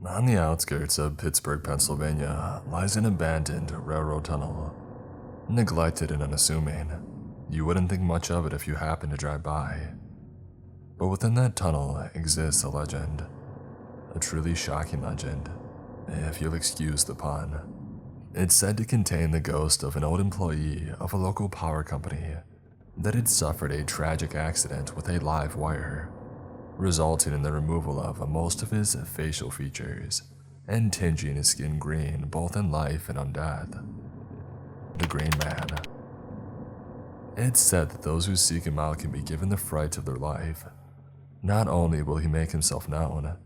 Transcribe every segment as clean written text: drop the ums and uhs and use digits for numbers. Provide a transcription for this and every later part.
On the outskirts of Pittsburgh, Pennsylvania, lies an abandoned railroad tunnel. Neglected and unassuming, you wouldn't think much of it if you happened to drive by. But within that tunnel exists a legend. A truly shocking legend, if you'll excuse the pun. It's said to contain the ghost of an old employee of a local power company that had suffered a tragic accident with a live wire, resulting in the removal of most of his facial features and tinging his skin green both in life and on death. The Green Man. It's said that those who seek him out can be given the fright of their life. Not only will he make himself known,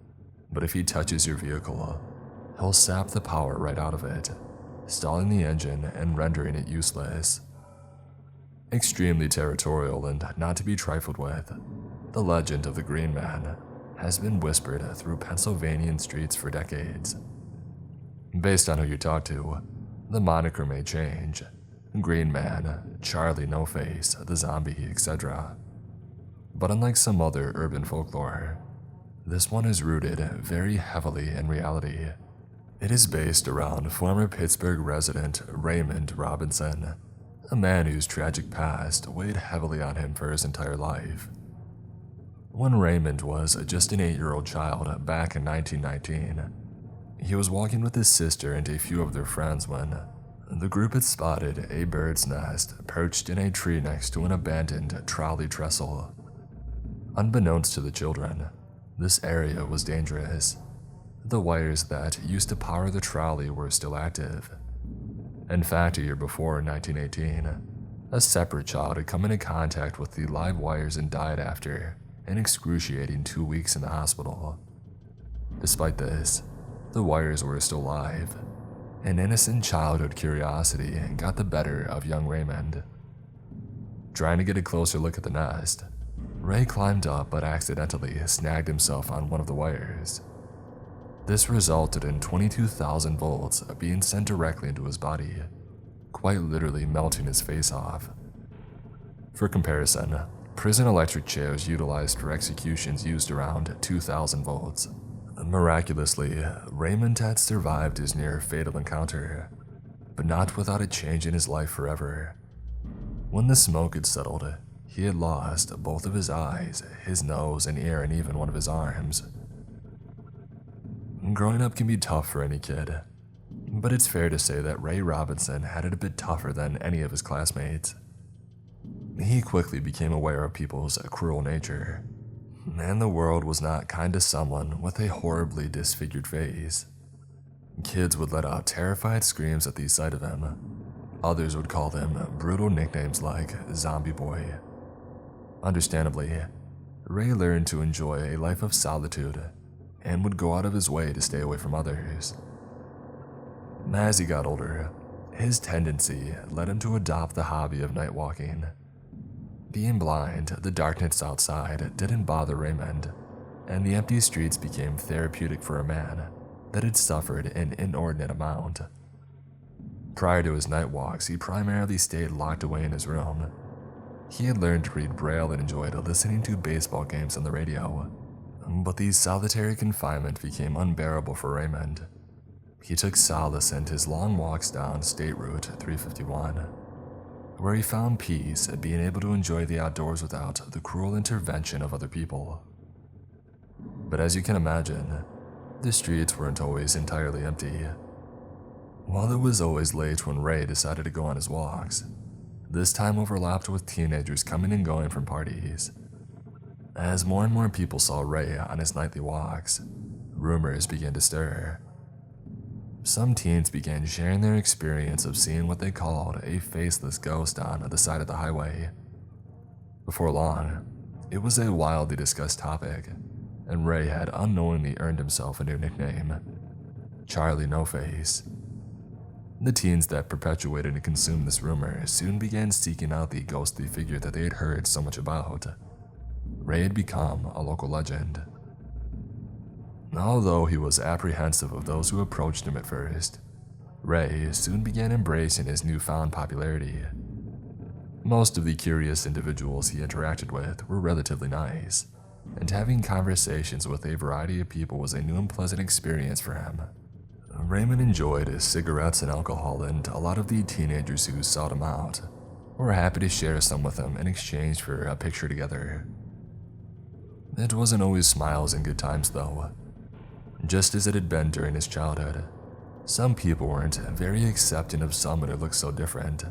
but if he touches your vehicle, he'll sap the power right out of it, stalling the engine and rendering it useless. Extremely territorial and not to be trifled with, the legend of the Green Man has been whispered through Pennsylvanian streets for decades. Based on who you talk to, the moniker may change. Green Man, Charlie No Face, the Zombie, etc. But unlike some other urban folklore, this one is rooted very heavily in reality. It is based around former Pittsburgh resident Raymond Robinson, a man whose tragic past weighed heavily on him for his entire life. When Raymond was just an 8-year-old child back in 1919, he was walking with his sister and a few of their friends when the group had spotted a bird's nest perched in a tree next to an abandoned trolley trestle. Unbeknownst to the children, this area was dangerous. The wires that used to power the trolley were still active. In fact, a year before, in 1918, a separate child had come into contact with the live wires and died after an excruciating 2 weeks in the hospital. Despite this, the wires were still live. An innocent childhood curiosity got the better of young Raymond. Trying to get a closer look at the nest, Ray climbed up but accidentally snagged himself on one of the wires. This resulted in 22,000 volts being sent directly into his body, quite literally melting his face off. For comparison, prison electric chairs utilized for executions used around 2,000 volts. Miraculously, Raymond had survived his near-fatal encounter, but not without a change in his life forever. When the smoke had settled, he had lost both of his eyes, his nose and ear, and even one of his arms. Growing up can be tough for any kid, but it's fair to say that Ray Robinson had it a bit tougher than any of his classmates. He quickly became aware of people's cruel nature, and the world was not kind to someone with a horribly disfigured face. Kids would let out terrified screams at the sight of him. Others would call him brutal nicknames like Zombie Boy. Understandably, Ray learned to enjoy a life of solitude and would go out of his way to stay away from others. As he got older, his tendency led him to adopt the hobby of night walking. Being blind, the darkness outside didn't bother Raymond, and the empty streets became therapeutic for a man that had suffered an inordinate amount. Prior to his night walks, he primarily stayed locked away in his room. He had learned to read Braille and enjoyed listening to baseball games on the radio, but the solitary confinement became unbearable for Raymond. He took solace in his long walks down State Route 351, where he found peace at being able to enjoy the outdoors without the cruel intervention of other people. But as you can imagine, the streets weren't always entirely empty. While it was always late when Ray decided to go on his walks, this time overlapped with teenagers coming and going from parties. As more and more people saw Ray on his nightly walks, rumors began to stir. Some teens began sharing their experience of seeing what they called a faceless ghost on the side of the highway. Before long, it was a wildly discussed topic, and Ray had unknowingly earned himself a new nickname, Charlie No Face. The teens that perpetuated and consumed this rumor soon began seeking out the ghostly figure that they had heard so much about. Ray had become a local legend. Although he was apprehensive of those who approached him at first, Ray soon began embracing his newfound popularity. Most of the curious individuals he interacted with were relatively nice, and having conversations with a variety of people was a new and pleasant experience for him. Raymond enjoyed cigarettes and alcohol, and a lot of the teenagers who sought him out were happy to share some with him in exchange for a picture together. It wasn't always smiles and good times, though. Just as it had been during his childhood, some people weren't very accepting of someone who looked so different.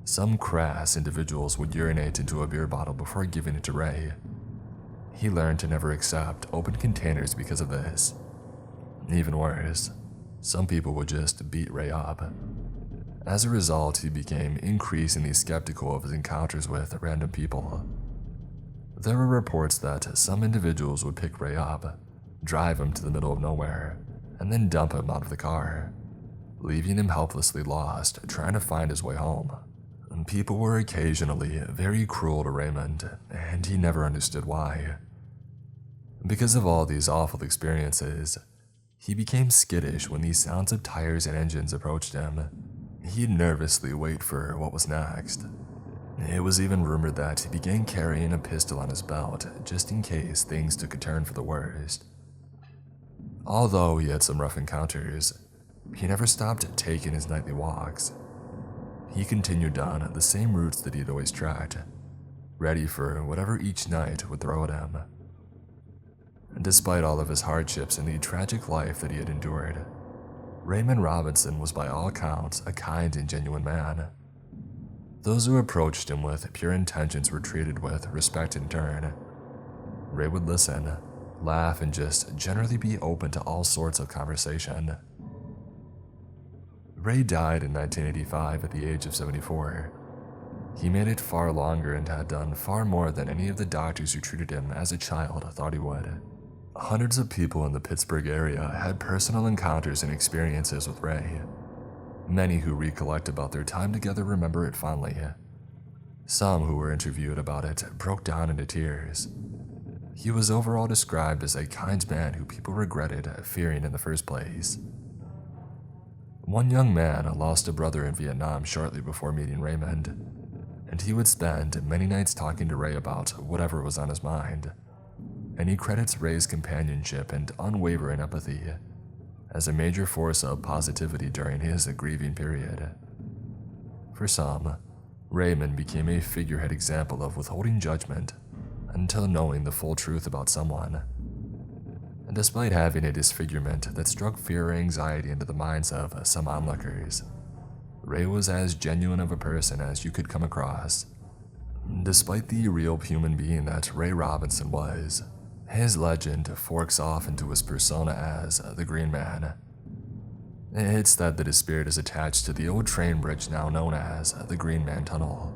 Some crass individuals would urinate into a beer bottle before giving it to Ray. He learned to never accept open containers because of this. Even worse, some people would just beat Ray up. As a result, he became increasingly skeptical of his encounters with random people. There were reports that some individuals would pick Ray up, drive him to the middle of nowhere, and then dump him out of the car, leaving him helplessly lost, trying to find his way home. People were occasionally very cruel to Raymond, and he never understood why. Because of all these awful experiences, he became skittish when the sounds of tires and engines approached him. He'd nervously wait for what was next. It was even rumored that he began carrying a pistol on his belt just in case things took a turn for the worst. Although he had some rough encounters, he never stopped taking his nightly walks. He continued down the same routes that he'd always tracked, ready for whatever each night would throw at him. Despite all of his hardships and the tragic life that he had endured, Raymond Robinson was by all accounts a kind and genuine man. Those who approached him with pure intentions were treated with respect in turn. Ray would listen, laugh, and just generally be open to all sorts of conversation. Ray died in 1985 at the age of 74. He made it far longer and had done far more than any of the doctors who treated him as a child thought he would. Hundreds of people in the Pittsburgh area had personal encounters and experiences with Ray. Many who recollect about their time together remember it fondly. Some who were interviewed about it broke down into tears. He was overall described as a kind man who people regretted fearing in the first place. One young man lost a brother in Vietnam shortly before meeting Raymond, and he would spend many nights talking to Ray about whatever was on his mind, and he credits Ray's companionship and unwavering empathy as a major force of positivity during his grieving period. For some, Raymond became a figurehead example of withholding judgment until knowing the full truth about someone. And despite having a disfigurement that struck fear or anxiety into the minds of some onlookers, Ray was as genuine of a person as you could come across. Despite the real human being that Ray Robinson was, his legend forks off into his persona as the Green Man. It's said that his spirit is attached to the old train bridge now known as the Green Man Tunnel.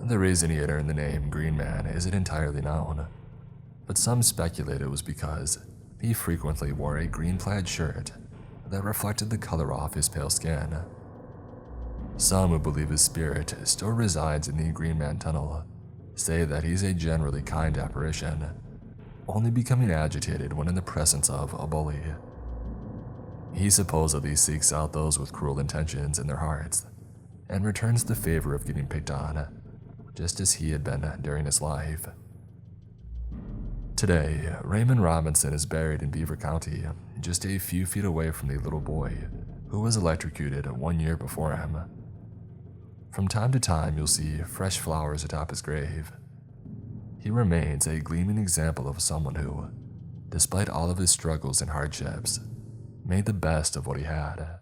The reason he had earned the name Green Man isn't entirely known, but some speculate it was because he frequently wore a green plaid shirt that reflected the color off his pale skin. Some who believe his spirit still resides in the Green Man Tunnel say that he's a generally kind apparition, only becoming agitated when in the presence of a bully. He supposedly seeks out those with cruel intentions in their hearts and returns the favor of getting picked on, just as he had been during his life. Today, Raymond Robinson is buried in Beaver County, just a few feet away from the little boy who was electrocuted 1 year before him. From time to time, you'll see fresh flowers atop his grave. He remains a gleaming example of someone who, despite all of his struggles and hardships, made the best of what he had.